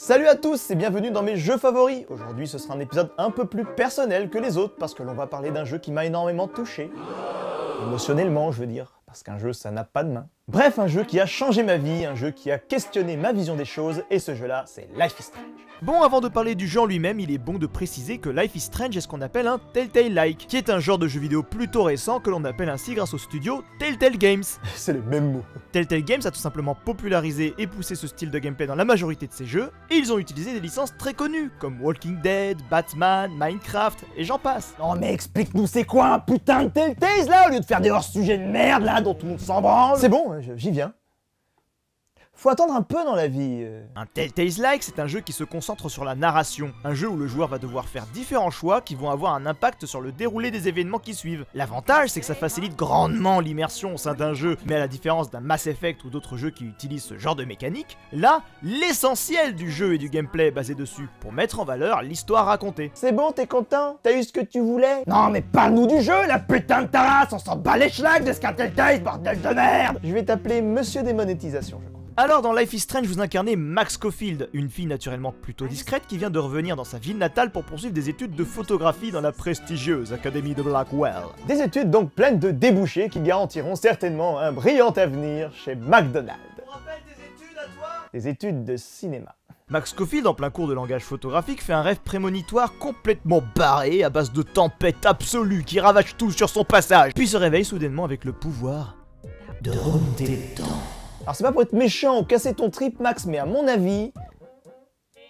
Salut à tous et bienvenue dans mes jeux favoris. Aujourd'hui ce sera un épisode un peu plus personnel que les autres parce que l'on va parler d'un jeu qui m'a énormément touché. Émotionnellement je veux dire, parce qu'un jeu ça n'a pas de main. Bref, un jeu qui a changé ma vie, un jeu qui a questionné ma vision des choses et ce jeu là c'est Life is Strange. Bon, avant de parler du jeu en lui-même, il est bon de préciser que Life is Strange est ce qu'on appelle un Telltale-like, qui est un genre de jeu vidéo plutôt récent que l'on appelle ainsi grâce au studio Telltale Games. C'est les mêmes mots. Telltale Games a tout simplement popularisé et poussé ce style de gameplay dans la majorité de ses jeux, et ils ont utilisé des licences très connues, comme Walking Dead, Batman, Minecraft, et j'en passe. Non mais explique-nous c'est quoi un putain de Telltale là, au lieu de faire des hors-sujets de merde là dont tout le monde s'en branle. C'est bon, j'y viens. Faut attendre un peu dans la vie. Un Telltale-like, c'est un jeu qui se concentre sur la narration, un jeu où le joueur va devoir faire différents choix qui vont avoir un impact sur le déroulé des événements qui suivent. L'avantage, c'est que ça facilite grandement l'immersion au sein d'un jeu, mais à la différence d'un Mass Effect ou d'autres jeux qui utilisent ce genre de mécanique, là, l'essentiel du jeu et du gameplay est basé dessus, pour mettre en valeur l'histoire racontée. C'est bon, t'es content? T'as eu ce que tu voulais? Non mais parle-nous du jeu, la putain de tarasse, on s'en bat les schlags de ce qu'un Telltale, bordel de merde! Je vais t'appeler Monsieur Démonétisation, je crois. Alors dans Life is Strange, vous incarnez Max Caulfield, une fille naturellement plutôt discrète qui vient de revenir dans sa ville natale pour poursuivre des études de photographie dans la prestigieuse Académie de Blackwell. Des études donc pleines de débouchés qui garantiront certainement un brillant avenir chez McDonald's. On rappelle tes études à toi? Des études de cinéma. Max Caulfield, en plein cours de langage photographique, fait un rêve prémonitoire complètement barré à base de tempête absolue qui ravage tout sur son passage, puis se réveille soudainement avec le pouvoir de remonter le temps. Alors c'est pas pour être méchant ou casser ton trip Max, mais à mon avis,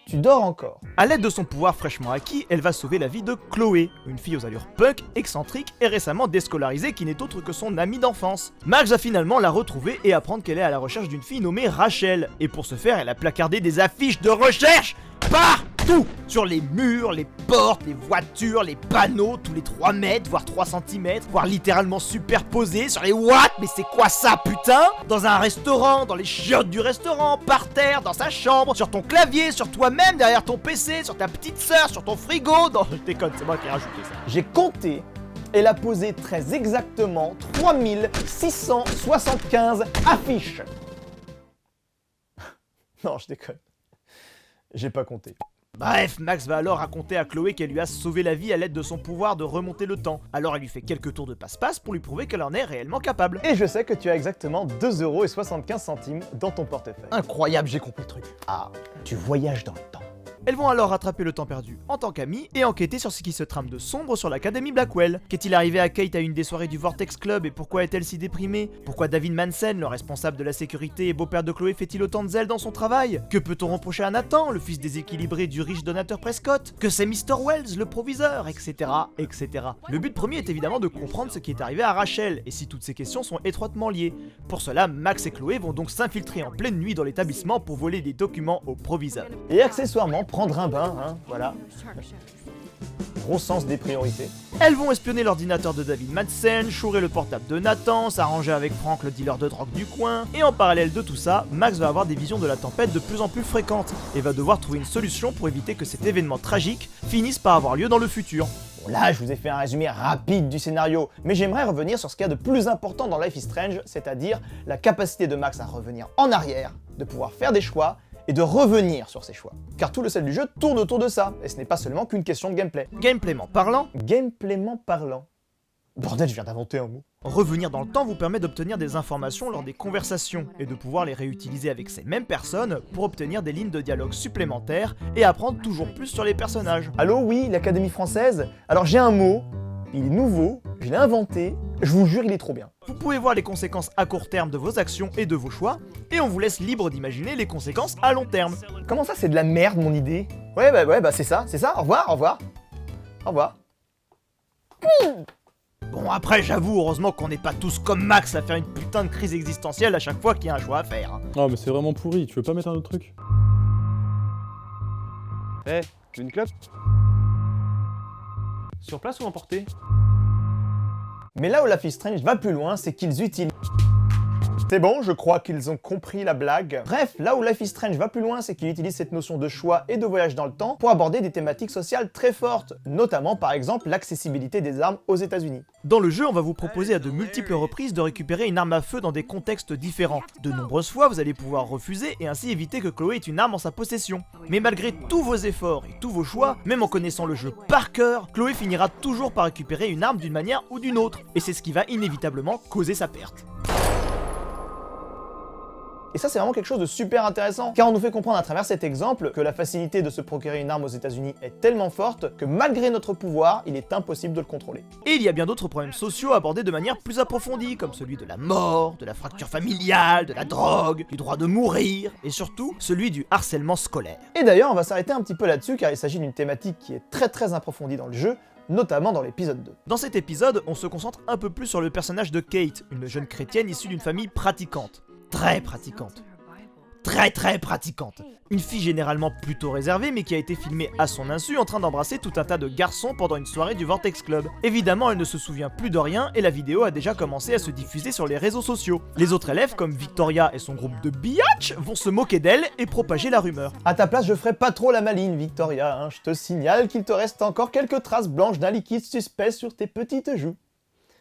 tu dors encore. A l'aide de son pouvoir fraîchement acquis, elle va sauver la vie de Chloé, une fille aux allures punk, excentrique et récemment déscolarisée qui n'est autre que son amie d'enfance. Max va finalement la retrouver et apprendre qu'elle est à la recherche d'une fille nommée Rachel, et pour ce faire, elle a placardé des affiches de recherche partout! Sur les murs, les portes, les voitures, les panneaux, tous les 3 mètres, voire 3 cm, voire littéralement superposés sur les what? Mais c'est quoi ça, putain? Dans un restaurant, dans les chiottes du restaurant, par terre, dans sa chambre, sur ton clavier, sur toi-même, derrière ton PC, sur ta petite sœur, sur ton frigo, dans... Je déconne, c'est moi qui ai rajouté ça. J'ai compté, elle a posé très exactement 3675 affiches. Non, je déconne. J'ai pas compté. Bref, Max va alors raconter à Chloé qu'elle lui a sauvé la vie à l'aide de son pouvoir de remonter le temps. Alors elle lui fait quelques tours de passe-passe pour lui prouver qu'elle en est réellement capable. Et je sais que tu as exactement 2,75€ dans ton portefeuille. Incroyable, j'ai compris le truc. Ah, tu voyages dans le temps. Elles vont alors rattraper le temps perdu en tant qu'amies et enquêter sur ce qui se trame de sombre sur l'Académie Blackwell. Qu'est-il arrivé à Kate à une des soirées du Vortex Club et pourquoi est-elle si déprimée? Pourquoi David Manson, le responsable de la sécurité et beau-père de Chloé, fait-il autant de zèle dans son travail? Que peut-on reprocher à Nathan, le fils déséquilibré du riche donateur Prescott? Que c'est Mr. Wells, le proviseur, etc., etc. Le but premier est évidemment de comprendre ce qui est arrivé à Rachel et si toutes ces questions sont étroitement liées. Pour cela, Max et Chloé vont donc s'infiltrer en pleine nuit dans l'établissement pour voler des documents au proviseur. Et accessoirement, prendre un bain, hein, voilà. Gros sens des priorités. Elles vont espionner l'ordinateur de David Madsen, chourer le portable de Nathan, s'arranger avec Frank, le dealer de drogue du coin, et en parallèle de tout ça, Max va avoir des visions de la tempête de plus en plus fréquentes, et va devoir trouver une solution pour éviter que cet événement tragique finisse par avoir lieu dans le futur. Bon là, je vous ai fait un résumé rapide du scénario, mais j'aimerais revenir sur ce qu'il y a de plus important dans Life is Strange, c'est-à-dire la capacité de Max à revenir en arrière, de pouvoir faire des choix, et de revenir sur ses choix. Car tout le sel du jeu tourne autour de ça, et ce n'est pas seulement qu'une question de gameplay. Gameplayment parlant, Gameplayment parlant. Bordel, je viens d'inventer un mot. revenir dans le temps vous permet d'obtenir des informations lors des conversations, et de pouvoir les réutiliser avec ces mêmes personnes pour obtenir des lignes de dialogue supplémentaires et apprendre toujours plus sur les personnages. Allô, oui, l'Académie française? Alors j'ai un mot, il est nouveau, je l'ai inventé, je vous jure, il est trop bien. Vous pouvez voir les conséquences à court terme de vos actions et de vos choix, et on vous laisse libre d'imaginer les conséquences à long terme. Comment ça, c'est de la merde, mon idée? Ouais, bah c'est ça, au revoir, au revoir. Au revoir. Bon après j'avoue heureusement qu'on n'est pas tous comme Max à faire une putain de crise existentielle à chaque fois qu'il y a un choix à faire. Hein. Ah mais c'est vraiment pourri, tu veux pas mettre un autre truc? Eh, tu veux une clope? Sur place ou emporté? Mais là où Life is Strange va plus loin, c'est qu'ils utilisent... C'est bon, je crois qu'ils ont compris la blague. Bref, là où Life is Strange va plus loin, c'est qu'il utilise cette notion de choix et de voyage dans le temps pour aborder des thématiques sociales très fortes, notamment par exemple l'accessibilité des armes aux États-Unis. Dans le jeu, on va vous proposer à de multiples reprises de récupérer une arme à feu dans des contextes différents. De nombreuses fois, vous allez pouvoir refuser et ainsi éviter que Chloé ait une arme en sa possession. Mais malgré tous vos efforts et tous vos choix, même en connaissant le jeu par cœur, Chloé finira toujours par récupérer une arme d'une manière ou d'une autre. Et c'est ce qui va inévitablement causer sa perte. Et ça, c'est vraiment quelque chose de super intéressant, car on nous fait comprendre à travers cet exemple que la facilité de se procurer une arme aux États-Unis est tellement forte que malgré notre pouvoir, il est impossible de le contrôler. Et il y a bien d'autres problèmes sociaux abordés de manière plus approfondie, comme celui de la mort, de la fracture familiale, de la drogue, du droit de mourir, et surtout celui du harcèlement scolaire. Et d'ailleurs, on va s'arrêter un petit peu là-dessus, car il s'agit d'une thématique qui est très approfondie dans le jeu, notamment dans l'épisode 2. Dans cet épisode, on se concentre un peu plus sur le personnage de Kate, une jeune chrétienne issue d'une famille pratiquante. Très pratiquante. Très pratiquante. Une fille généralement plutôt réservée mais qui a été filmée à son insu en train d'embrasser tout un tas de garçons pendant une soirée du Vortex Club. Évidemment, elle ne se souvient plus de rien et la vidéo a déjà commencé à se diffuser sur les réseaux sociaux. Les autres élèves comme Victoria et son groupe de biatch vont se moquer d'elle et propager la rumeur. À ta place, je ferais pas trop la maline, Victoria, hein. Je te signale qu'il te reste encore quelques traces blanches d'un liquide suspect sur tes petites joues.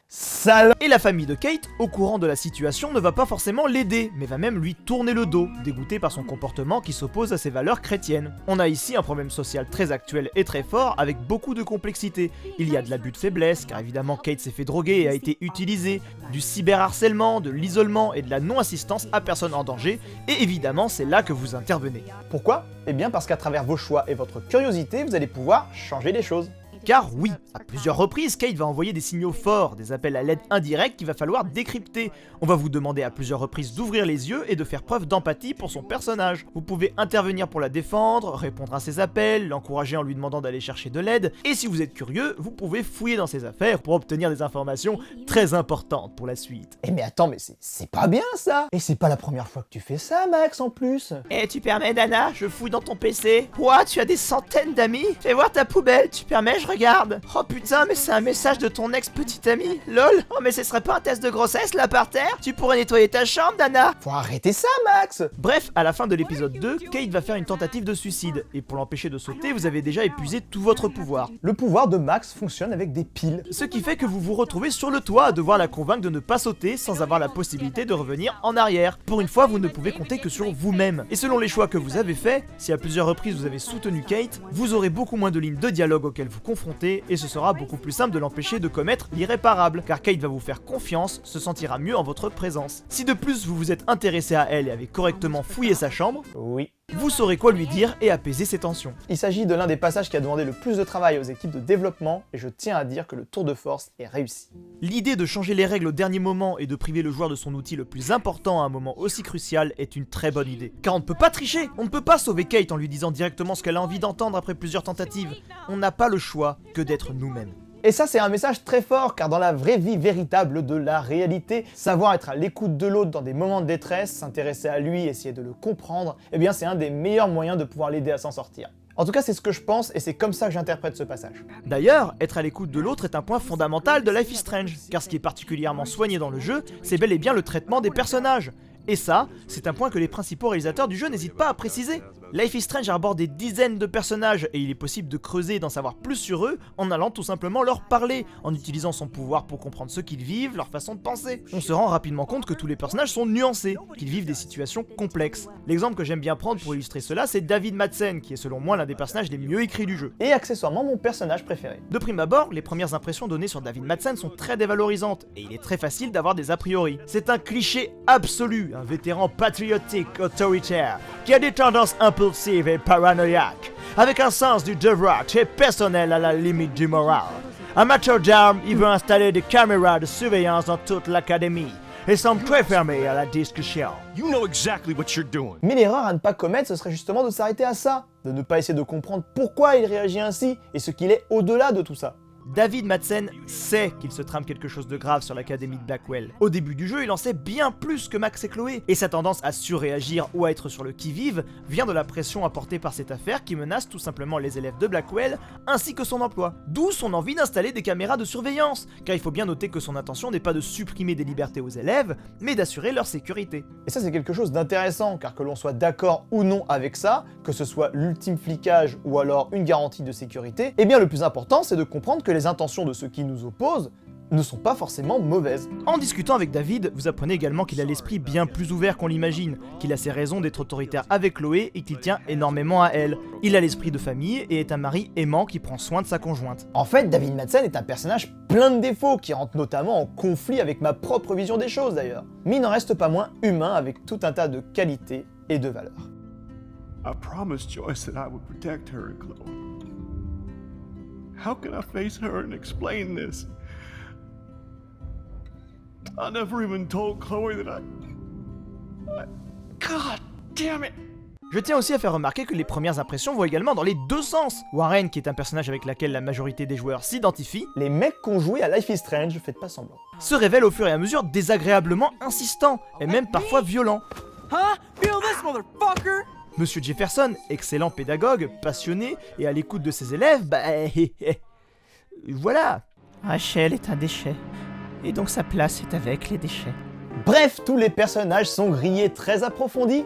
Sale. Et la famille de Kate, au courant de la situation, ne va pas forcément l'aider, mais va même lui tourner le dos, dégoûté par son comportement qui s'oppose à ses valeurs chrétiennes. On a ici un problème social très actuel et très fort, avec beaucoup de complexité. Il y a de l'abus de faiblesse, car évidemment Kate s'est fait droguer et a été utilisée, du cyberharcèlement, de l'isolement et de la non-assistance à personne en danger, et évidemment c'est là que vous intervenez. Pourquoi ? Eh bien parce qu'à travers vos choix et votre curiosité, vous allez pouvoir changer les choses. Car oui, à plusieurs reprises, Kate va envoyer des signaux forts, des appels à l'aide indirects qu'il va falloir décrypter. On va vous demander à plusieurs reprises d'ouvrir les yeux et de faire preuve d'empathie pour son personnage. Vous pouvez intervenir pour la défendre, répondre à ses appels, l'encourager en lui demandant d'aller chercher de l'aide, et si vous êtes curieux, vous pouvez fouiller dans ses affaires pour obtenir des informations très importantes pour la suite. Eh mais attends, mais c'est pas bien ça. Et c'est pas la première fois que tu fais ça, Max, en plus. Eh, tu permets, Dana? Je fouille dans ton PC. Quoi, tu as des centaines d'amis? Fais voir ta poubelle, tu permets, je regarde. Oh putain, mais c'est un message de ton ex-petite amie. Lol. Oh, mais ce serait pas un test de grossesse là par terre? Tu pourrais nettoyer ta chambre, Dana. Faut arrêter ça, Max. Bref, à la fin de l'épisode 2, Kate va faire une tentative de suicide. Et pour l'empêcher de sauter, vous avez déjà épuisé tout votre pouvoir. Le pouvoir de Max fonctionne avec des piles. Ce qui fait que vous vous retrouvez sur le toit à devoir la convaincre de ne pas sauter sans avoir la possibilité de revenir en arrière. Pour une fois, vous ne pouvez compter que sur vous-même. Et selon les choix que vous avez faits, si à plusieurs reprises vous avez soutenu Kate, vous aurez beaucoup moins de lignes de dialogue auxquelles vous confrontez et ce sera beaucoup plus simple de l'empêcher de commettre l'irréparable, car Kate va vous faire confiance, se sentira mieux en votre présence. Si de plus vous vous êtes intéressé à elle et avez correctement fouillé sa chambre, Oui. vous saurez quoi lui dire et apaiser ses tensions. Il s'agit de l'un des passages qui a demandé le plus de travail aux équipes de développement et je tiens à dire que le tour de force est réussi. L'idée de changer les règles au dernier moment et de priver le joueur de son outil le plus important à un moment aussi crucial est une très bonne idée. Car on ne peut pas tricher, on ne peut pas sauver Kate en lui disant directement ce qu'elle a envie d'entendre après plusieurs tentatives. On n'a pas le choix que d'être nous-mêmes. Et ça, c'est un message très fort, car dans la vraie vie véritable de la réalité, savoir être à l'écoute de l'autre dans des moments de détresse, s'intéresser à lui, essayer de le comprendre, eh bien c'est un des meilleurs moyens de pouvoir l'aider à s'en sortir. En tout cas, c'est ce que je pense et c'est comme ça que j'interprète ce passage. D'ailleurs, être à l'écoute de l'autre est un point fondamental de Life is Strange, car ce qui est particulièrement soigné dans le jeu, c'est bel et bien le traitement des personnages. Et ça, c'est un point que les principaux réalisateurs du jeu n'hésitent pas à préciser. Life is Strange arbore des dizaines de personnages et il est possible de creuser et d'en savoir plus sur eux en allant tout simplement leur parler, en utilisant son pouvoir pour comprendre ce qu'ils vivent, leur façon de penser. On se rend rapidement compte que tous les personnages sont nuancés, qu'ils vivent des situations complexes. L'exemple que j'aime bien prendre pour illustrer cela, c'est David Madsen, qui est selon moi l'un des personnages les mieux écrits du jeu. Et accessoirement mon personnage préféré. De prime abord, les premières impressions données sur David Madsen sont très dévalorisantes, et il est très facile d'avoir des a priori. C'est un cliché absolu, un vétéran patriotique, autoritaire, qui a des tendances impulsives et paranoïaques, avec un sens du devoir très personnel à la limite du moral. Amateur d'armes, il veut installer des caméras de surveillance dans toute l'académie, et semble très fermé à la discussion. You know exactly what you're doing. Mais l'erreur à ne pas commettre, ce serait justement de s'arrêter à ça, de ne pas essayer de comprendre pourquoi il réagit ainsi et ce qu'il est au-delà de tout ça. David Madsen sait qu'il se trame quelque chose de grave sur l'académie de Blackwell. Au début du jeu, il en sait bien plus que Max et Chloé, et sa tendance à surréagir ou à être sur le qui-vive vient de la pression apportée par cette affaire qui menace tout simplement les élèves de Blackwell ainsi que son emploi. D'où son envie d'installer des caméras de surveillance, car il faut bien noter que son intention n'est pas de supprimer des libertés aux élèves, mais d'assurer leur sécurité. Et ça c'est quelque chose d'intéressant, car que l'on soit d'accord ou non avec ça, que ce soit l'ultime flicage ou alors une garantie de sécurité, eh bien le plus important c'est de comprendre que les intentions de ceux qui nous opposent ne sont pas forcément mauvaises. En discutant avec David, vous apprenez également qu'il a l'esprit bien plus ouvert qu'on l'imagine, qu'il a ses raisons d'être autoritaire avec Chloé et qu'il tient énormément à elle. Il a l'esprit de famille et est un mari aimant qui prend soin de sa conjointe. En fait, David Madsen est un personnage plein de défauts qui rentre notamment en conflit avec ma propre vision des choses d'ailleurs. Mais il n'en reste pas moins humain avec tout un tas de qualités et de valeurs. I promised Joyce that I would protect her and Chloe. How can I face her and explain this? I never even told Chloe that God damn it! Je tiens aussi à faire remarquer que les premières impressions vont également dans les deux sens. Warren, qui est un personnage avec lequel la majorité des joueurs s'identifient, Les mecs qui ont joué à Life is Strange, faites pas semblant. se révèle au fur et à mesure désagréablement insistant, et même parfois violent. Huh? Feel this, motherfucker! Monsieur Jefferson, excellent pédagogue, passionné et à l'écoute de ses élèves, voilà. Rachel est un déchet, et donc sa place est avec les déchets. Bref, tous les personnages sont grillés très approfondis.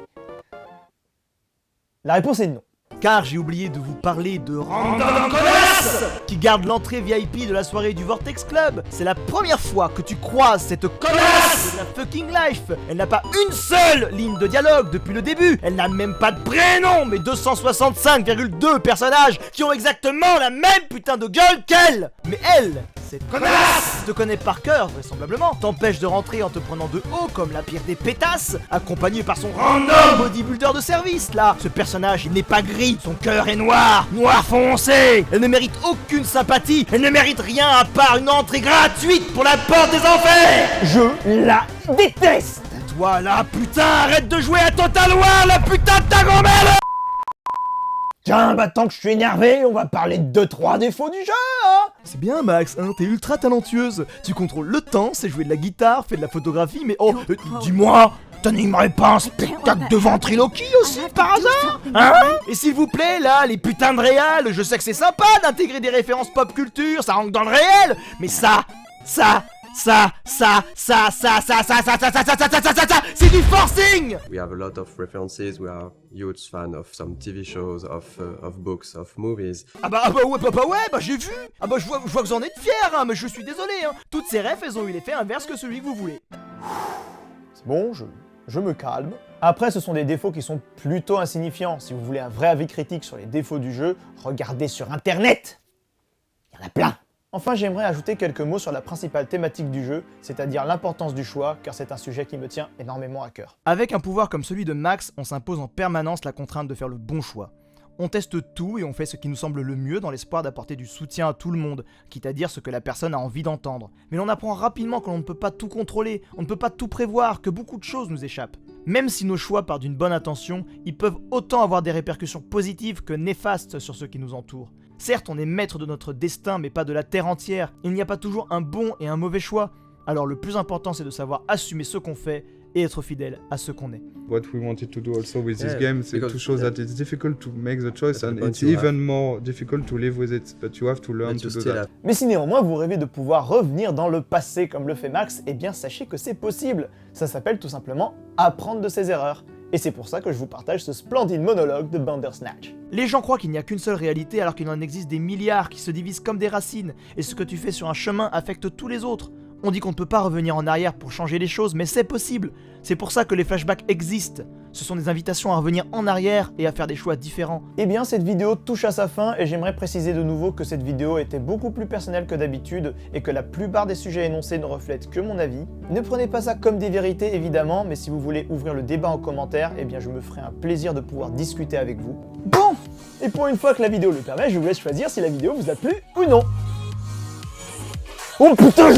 La réponse est non. Car j'ai oublié de vous parler de Random Connasse, qui garde l'entrée VIP de la soirée du Vortex Club. C'est la première fois que tu croises cette connasse de la fucking life. Elle n'a pas une seule ligne de dialogue depuis le début. Elle n'a même pas de prénom, mais 265,2 personnages qui ont exactement la même putain de gueule qu'elle. Mais elle, cette connasse, te connaît par cœur vraisemblablement, t'empêche de rentrer en te prenant de haut comme la pire des pétasses, accompagnée par son random bodybuilder de service là. Ce personnage, il n'est pas gris, son cœur est noir, noir foncé. Elle ne mérite aucune sympathie, elle ne mérite rien à part une entrée gratuite pour la porte des enfers. Je la déteste. Toi là, putain, arrête de jouer à Total War, la putain de ta grand-mère. Tiens, bah tant que je suis énervé, on va parler de 2-3 défauts du jeu, hein. C'est bien Max, hein, t'es ultra talentueuse. Tu contrôles le temps, sais jouer de la guitare, fais de la photographie, mais oh, dis-moi, t'animerais pas un spectacle de ventriloquie aussi par hasard, hein? Et s'il vous plaît, là, les putains de réals, je sais que c'est sympa d'intégrer des références pop culture, ça rentre dans le réel, mais ça, c'est du forcing! We have a lot of references. We are huge fan of some TV shows, of books, of movies. Ouais, j'ai vu! Je vois que vous en êtes fiers, hein, mais je suis désolé, hein. Toutes ces refs, elles ont eu l'effet inverse que celui que vous voulez. C'est bon, je me calme. Après, ce sont des défauts qui sont plutôt insignifiants. Si vous voulez un vrai avis critique sur les défauts du jeu, regardez sur internet. Il y en a plein. Enfin, j'aimerais ajouter quelques mots sur la principale thématique du jeu, c'est-à-dire l'importance du choix, car c'est un sujet qui me tient énormément à cœur. Avec un pouvoir comme celui de Max, on s'impose en permanence la contrainte de faire le bon choix. On teste tout et on fait ce qui nous semble le mieux dans l'espoir d'apporter du soutien à tout le monde, quitte à dire ce que la personne a envie d'entendre. Mais l'on apprend rapidement que l'on ne peut pas tout contrôler, on ne peut pas tout prévoir, que beaucoup de choses nous échappent. Même si nos choix partent d'une bonne intention, ils peuvent autant avoir des répercussions positives que néfastes sur ceux qui nous entourent. Certes, on est maître de notre destin, mais pas de la terre entière. Il n'y a pas toujours un bon et un mauvais choix. Alors le plus important, c'est de savoir assumer ce qu'on fait et être fidèle à ce qu'on est. What we wanted to do also with this Yeah, game is because- to show that it's difficult to make the choice and But it's you even more difficult to live with it, but you have to learn But to you do still that. have Mais si néanmoins vous rêvez de pouvoir revenir dans le passé comme le fait Max, eh bien sachez que c'est possible. Ça s'appelle tout simplement apprendre de ses erreurs. Et c'est pour ça que je vous partage ce splendide monologue de Bandersnatch. Les gens croient qu'il n'y a qu'une seule réalité alors qu'il en existe des milliards qui se divisent comme des racines, et ce que tu fais sur un chemin affecte tous les autres. On dit qu'on ne peut pas revenir en arrière pour changer les choses, mais c'est possible. C'est pour ça que les flashbacks existent. Ce sont des invitations à revenir en arrière et à faire des choix différents. Eh bien cette vidéo touche à sa fin et j'aimerais préciser de nouveau que cette vidéo était beaucoup plus personnelle que d'habitude et que la plupart des sujets énoncés ne reflètent que mon avis. Ne prenez pas ça comme des vérités évidemment, mais si vous voulez ouvrir le débat en commentaire, eh bien je me ferai un plaisir de pouvoir discuter avec vous. Bon, et pour une fois que la vidéo le permet, je vous laisse choisir si la vidéo vous a plu ou non. Oh putain,